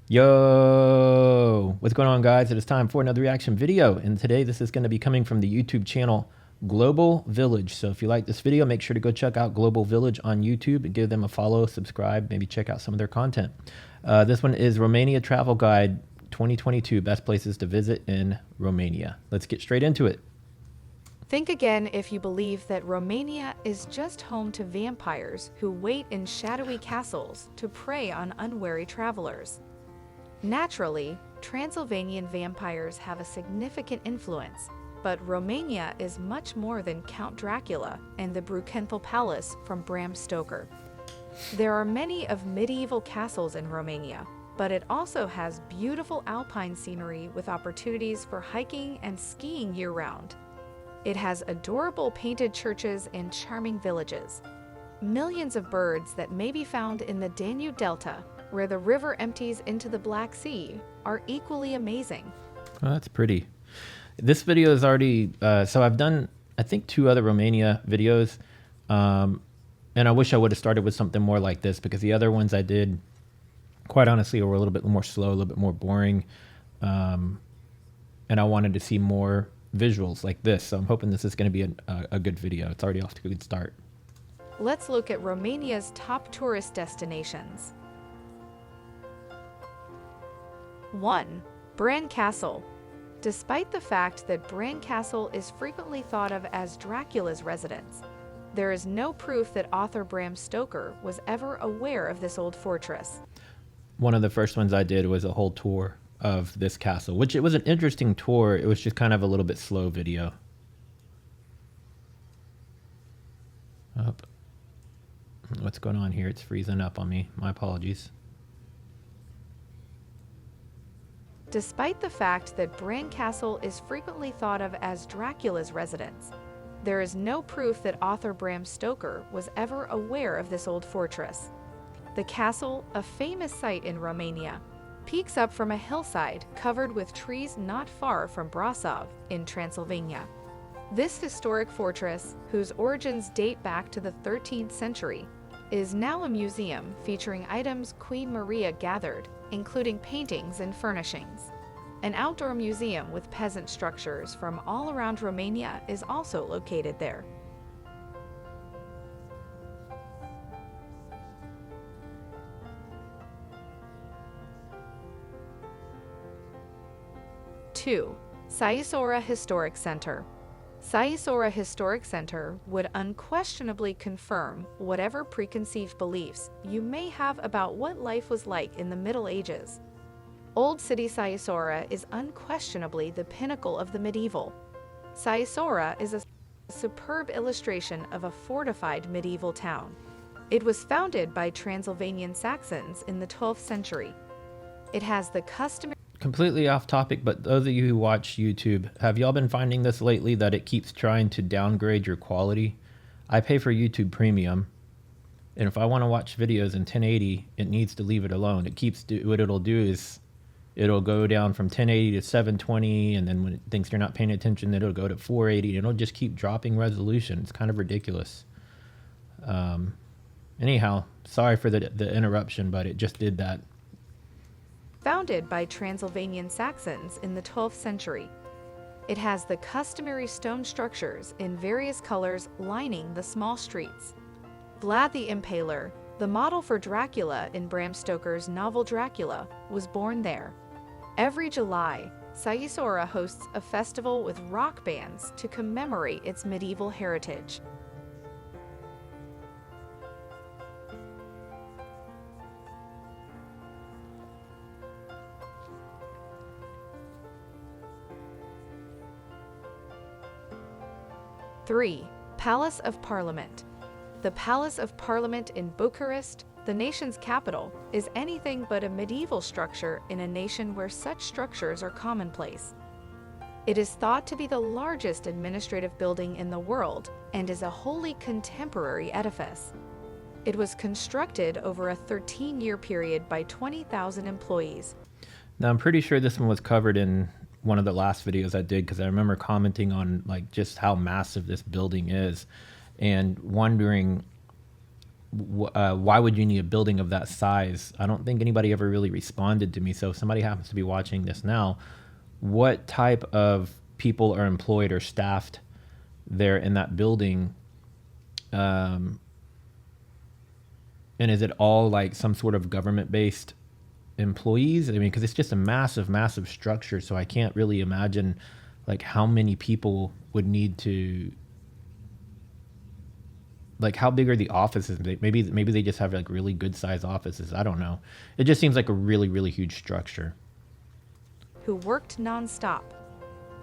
Yo, what's going on, guys? It is time for another reaction video, and today this is going to be coming from the YouTube channel Global Village. So if you like this video, make sure to go check out Global Village on YouTube and give them a follow, subscribe, maybe check out some of their content. This one is Romania Travel Guide 2022, best places to visit in Romania. Let's get straight into it. Think again if you believe that Romania is just home to vampires who wait in shadowy castles to prey on unwary travelers. Naturally, Transylvanian vampires have a significant influence, but Romania is much more than Count Dracula and the Brukenthal Palace from Bram Stoker. There are many of medieval castles in Romania, but it also has beautiful alpine scenery with opportunities for hiking and skiing year-round. It has adorable painted churches and charming villages. Millions of birds that may be found in the Danube Delta, where the river empties into the Black Sea, are equally amazing. Oh, that's pretty. This video is already, so I've done, I think, 2 other Romania videos. And I wish I would have started with something more like this, because the other ones I did, quite honestly, were a little bit more slow, a little bit more boring. And I wanted to see more visuals like this. So I'm hoping this is going to be a good video. It's already off to a good start. Let's look at Romania's top tourist destinations. 1. Bran Castle. Despite the fact that Bran Castle is frequently thought of as Dracula's residence, there is no proof that author Bram Stoker was ever aware of this old fortress. One of the first ones I did was a whole tour of this castle, which it was an interesting tour. It was just kind of a little bit slow video. What's going on here? It's freezing up on me. My apologies. Despite the fact that Bran Castle is frequently thought of as Dracula's residence, there is no proof that author Bram Stoker was ever aware of this old fortress. The castle, a famous site in Romania, peeks up from a hillside covered with trees not far from Brasov in Transylvania. This historic fortress, whose origins date back to the 13th century, is now a museum featuring items Queen Maria gathered, including paintings and furnishings. An outdoor museum with peasant structures from all around Romania is also located there. Two, Sighisoara Historic Center. Sighisoara Historic Center would unquestionably confirm whatever preconceived beliefs you may have about what life was like in the Middle Ages. Old City Sighisoara is unquestionably the pinnacle of the medieval. Sighisoara is a superb illustration of a fortified medieval town. It was founded by Transylvanian Saxons in the 12th century. It has the customary... Completely off topic, but those of you who watch YouTube, have y'all been finding this lately, that it keeps trying to downgrade your quality? I pay for YouTube Premium, and if I want to watch videos in 1080, it needs to leave it alone. What it'll do is it'll go down from 1080 to 720, and then when it thinks you're not paying attention, it'll go to 480, and it'll just keep dropping resolution. It's kind of ridiculous. Anyhow, sorry for the interruption, but it just did that. Founded by Transylvanian Saxons in the 12th century. It has the customary stone structures in various colors lining the small streets. Vlad the Impaler, the model for Dracula in Bram Stoker's novel Dracula, was born there. Every July, Sighisoara hosts a festival with rock bands to commemorate its medieval heritage. Three, Palace of Parliament. The Palace of Parliament in Bucharest, the nation's capital, is anything but a medieval structure in a nation where such structures are commonplace. It is thought to be the largest administrative building in the world and is a wholly contemporary edifice. It was constructed over a 13-year period by 20,000 employees. Now, I'm pretty sure this one was covered in one of the last videos I did, because I remember commenting on like just how massive this building is and wondering why would you need a building of that size? I don't think anybody ever really responded to me. So if somebody happens to be watching this now, what type of people are employed or staffed there in that building? And is it all like some sort of government-based employees? I mean, because it's just a massive, massive structure. So I can't really imagine like how many people would need to, like how big are the offices? Maybe they just have like really good size offices. I don't know. It just seems like a really, really huge structure. Who worked nonstop.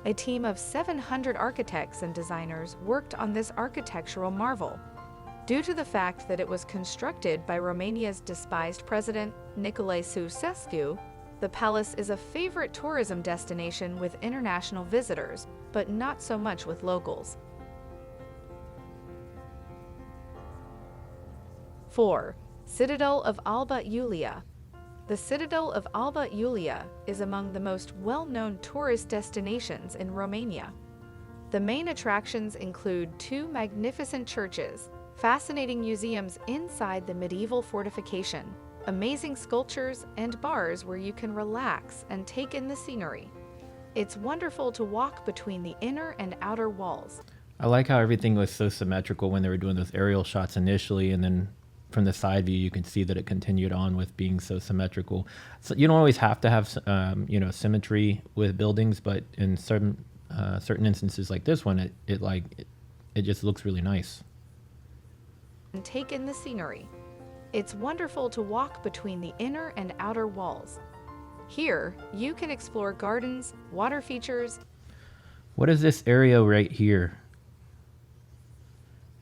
A team of 700 architects and designers worked on this architectural marvel. Due to the fact that it was constructed by Romania's despised president, Nicolae Ceausescu, the palace is a favorite tourism destination with international visitors, but not so much with locals. 4. Citadel of Alba Iulia. The Citadel of Alba Iulia is among the most well-known tourist destinations in Romania. The main attractions include 2 magnificent churches, fascinating museums inside the medieval fortification, amazing sculptures, and bars where you can relax and take in the scenery. It's wonderful to walk between the inner and outer walls. I like how everything was so symmetrical when they were doing those aerial shots initially, and then from the side view, you can see that it continued on with being so symmetrical. So you don't always have to have, symmetry with buildings, but in certain instances like this one, it just looks really nice. And take in the scenery. It's wonderful to walk between the inner and outer walls. Here, you can explore gardens, water features. What is this area right here?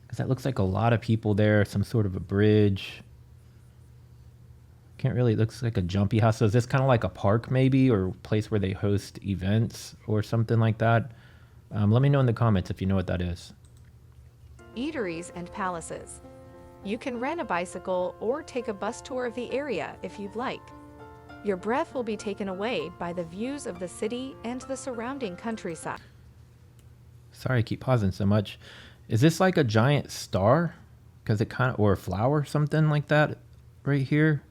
Because that looks like a lot of people there, some sort of a bridge. Can't really, it looks like a jumpy house. So is this kind of like a park maybe, or a place where they host events or something like that? Let me know in the comments if you know what that is. Eateries and palaces. You can rent a bicycle or take a bus tour of the area if you'd like. Your breath will be taken away by the views of the city and the surrounding countryside. Sorry, I keep pausing so much. Is this like a giant star? Because it kind of, or a flower, something like that right here.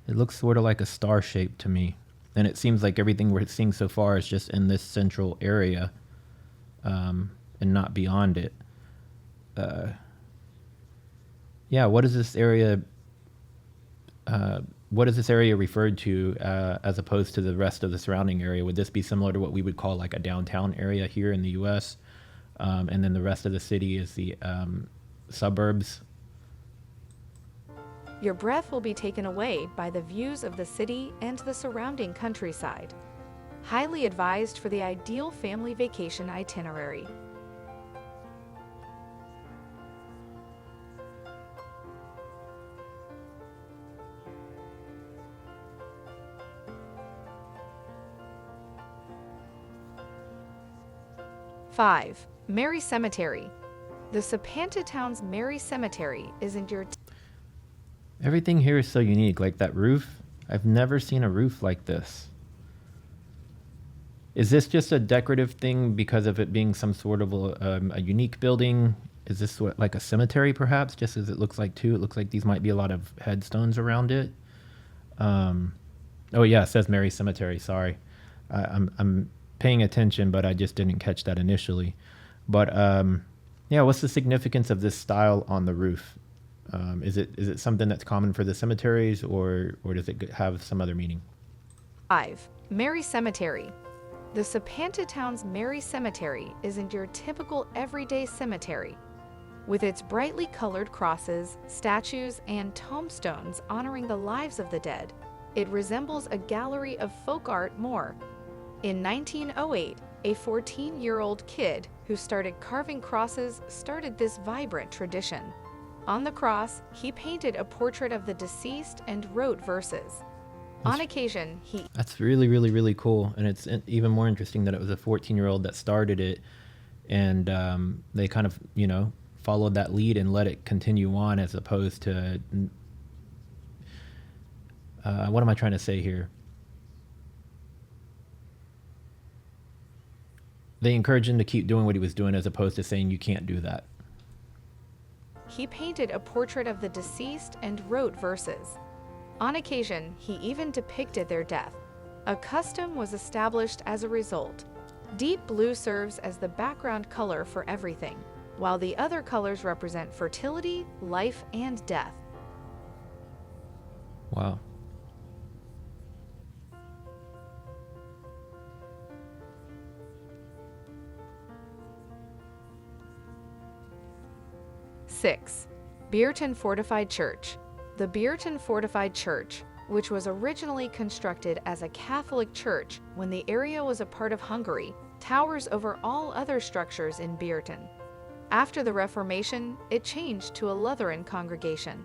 It looks sort of like a star shape to me. And it seems like everything we're seeing so far is just in this central area, and not beyond it. Yeah, what is this area? What is this area referred to as opposed to the rest of the surrounding area? Would this be similar to what we would call like a downtown area here in the U.S.? And then the rest of the city is the suburbs. Your breath will be taken away by the views of the city and the surrounding countryside. Highly advised for the ideal family vacation itinerary. Five. Mary Cemetery. The Sapanta town's Mary Cemetery is in your... Everything here is so unique, like that roof. I've never seen a roof like this. Is this just a decorative thing because of it being some sort of a unique building? Is this like a cemetery perhaps, just as it looks like too? It looks like these might be a lot of headstones around it. Oh yeah, it says Mary Cemetery, sorry. I'm paying attention, but I just didn't catch that initially. But yeah, what's the significance of this style on the roof? Is it something that's common for the cemeteries, or does it have some other meaning? 5. Mary Cemetery. The Sapanta town's Mary Cemetery isn't your typical everyday cemetery. With its brightly colored crosses, statues, and tombstones honoring the lives of the dead, it resembles a gallery of folk art more. In 1908, a 14-year-old kid who started carving crosses started this vibrant tradition. On the cross, he painted a portrait of the deceased and wrote verses. On occasion, That's really, really, really cool. And it's even more interesting that it was a 14-year-old that started it, and they kind of, followed that lead and let it continue on, as opposed to, what am I trying to say here? They encouraged him to keep doing what he was doing, as opposed to saying you can't do that. he painted a portrait of the deceased and wrote verses. On occasion, he even depicted their death. A custom was established as a result. Deep blue serves as the background color for everything, while the other colors represent fertility, life, and death. Wow. Six, Beerton Fortified Church. The Beerton Fortified Church, which was originally constructed as a Catholic church when the area was a part of Hungary, towers over all other structures in Beerton. After the Reformation, it changed to a Lutheran congregation.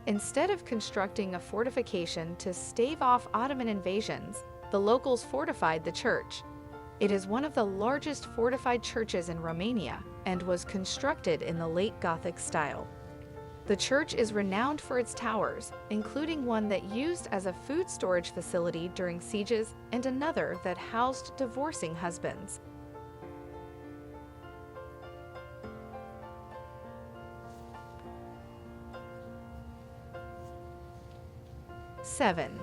Instead of constructing a fortification to stave off Ottoman invasions, the locals fortified the church. It is one of the largest fortified churches in Romania and was constructed in the late Gothic style. The church is renowned for its towers, including one that used as a food storage facility during sieges and another that housed divorcing husbands. 7.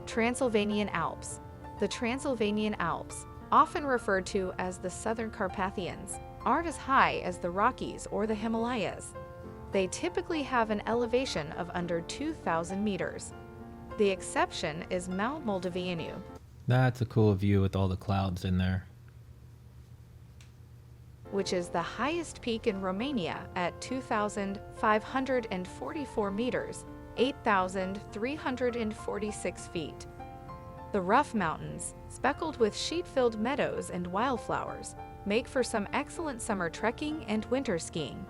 Transylvanian Alps. The Transylvanian Alps, often referred to as the Southern Carpathians, aren't as high as the Rockies or the Himalayas. They typically have an elevation of under 2,000 meters. The exception is Mount Moldoveanu. That's a cool view with all the clouds in there. Which is the highest peak in Romania at 2,544 meters, 8,346 feet. The rough mountains, speckled with sheet-filled meadows and wildflowers, make for some excellent summer trekking and winter skiing.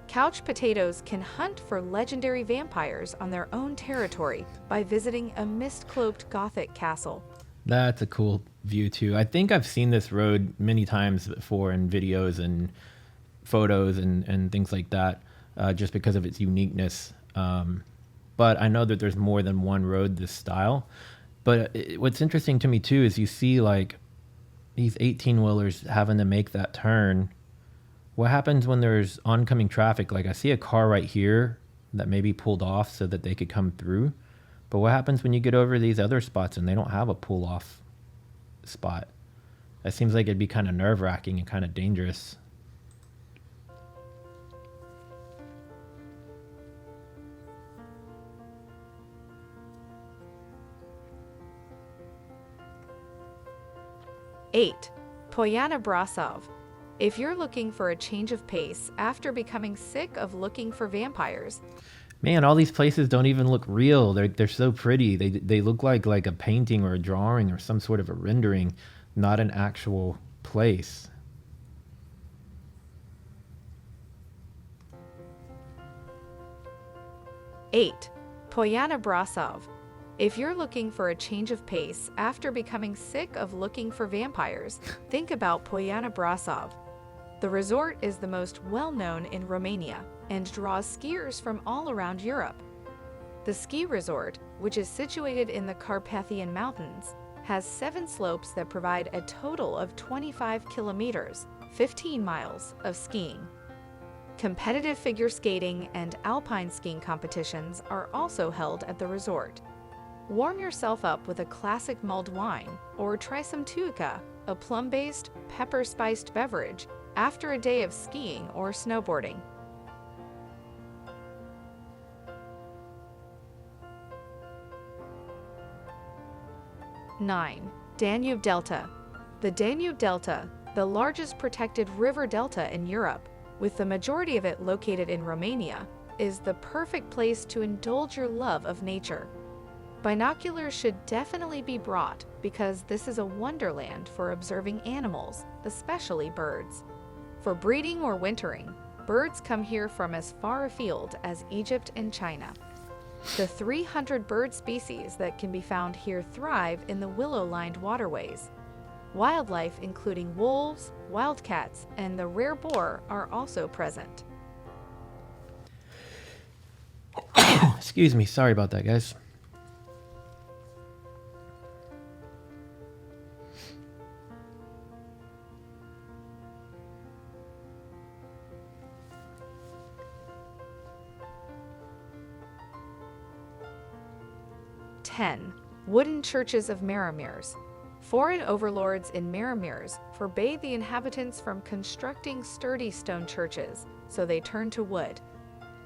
Couch potatoes can hunt for legendary vampires on their own territory by visiting a mist-cloaked Gothic castle. That's a cool view too. I think I've seen this road many times before in videos and photos and things like that, just because of its uniqueness. But I know that there's more than one road this style. But what's interesting to me too is you see like these 18-wheelers having to make that turn. What happens when there's oncoming traffic? Like I see a car right here that maybe pulled off so that they could come through. But what happens when you get over these other spots and they don't have a pull-off spot? That seems like it'd be kind of nerve-wracking and kind of dangerous. Eight, Poyana Brasov. If you're looking for a change of pace after becoming sick of looking for vampires, man, all these places don't even look real. They're so pretty. They look like a painting or a drawing or some sort of a rendering, not an actual place. Eight, Poyana Brasov. If you're looking for a change of pace after becoming sick of looking for vampires, think about Poyana Brasov. The resort is the most well-known in Romania and draws skiers from all around Europe. The ski resort, which is situated in the Carpathian Mountains, has 7 slopes that provide a total of 25 kilometers, 15 miles of skiing. Competitive figure skating and alpine skiing competitions are also held at the resort. Warm yourself up with a classic mulled wine or try some tuica, a plum-based, pepper-spiced beverage, after a day of skiing or snowboarding. 9. Danube Delta. The Danube Delta, the largest protected river delta in Europe, with the majority of it located in Romania, is the perfect place to indulge your love of nature. Binoculars should definitely be brought because this is a wonderland for observing animals, especially birds. For breeding or wintering, birds come here from as far afield as Egypt and China. The 300 bird species that can be found here thrive in the willow-lined waterways. Wildlife including wolves, wildcats, and the rare boar are also present. Excuse me, sorry about that, guys. 10. Wooden churches of Maramirs. Foreign overlords in Maramirs forbade the inhabitants from constructing sturdy stone churches, so they turned to wood.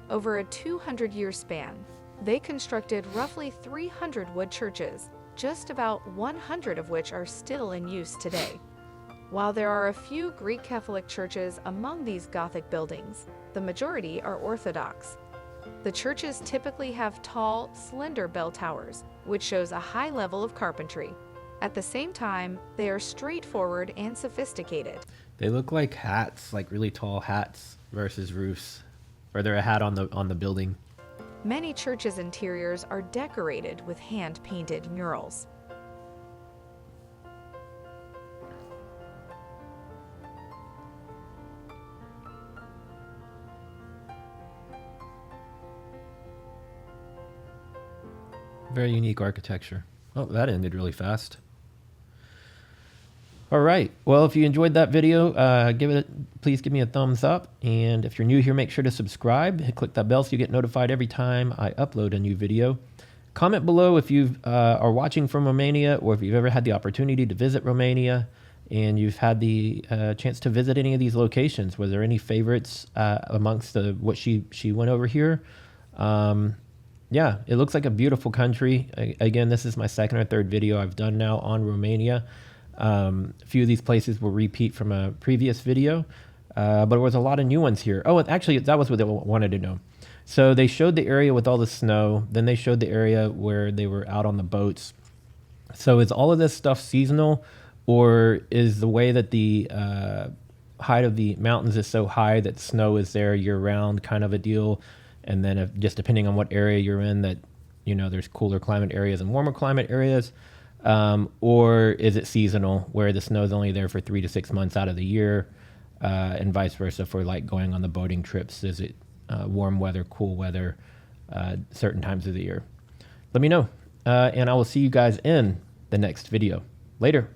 Over a 200-year span, they constructed roughly 300 wood churches, just about 100 of which are still in use today. While there are a few Greek Catholic churches among these Gothic buildings, the majority are Orthodox. The churches typically have tall, slender bell towers, which shows a high level of carpentry. At the same time, they are straightforward and sophisticated. They look like hats, like really tall hats versus roofs. Or they're a hat on the building. Many churches' interiors are decorated with hand-painted murals. Very unique architecture. Oh, that ended really fast. All right. Well, if you enjoyed that video, please give me a thumbs up. And if you're new here, make sure to subscribe. Click that bell so you get notified every time I upload a new video. Comment below if you are watching from Romania, or if you've ever had the opportunity to visit Romania and you've had the chance to visit any of these locations. Were there any favorites amongst what she went over here? Yeah, it looks like a beautiful country. Again, this is my second or third video I've done now on Romania. A few of these places will repeat from a previous video, but there was a lot of new ones here. Oh, actually, that was what I wanted to know. So they showed the area with all the snow. Then they showed the area where they were out on the boats. So is all of this stuff seasonal, or is the way that the height of the mountains is so high that snow is there year-round kind of a deal? And then just depending on what area you're in, that, you know, there's cooler climate areas and warmer climate areas. Or is it seasonal, where the snow is only there for 3 to 6 months out of the year, and vice versa for like going on the boating trips? Is it warm weather, cool weather, certain times of the year? Let me know, and I will see you guys in the next video. Later.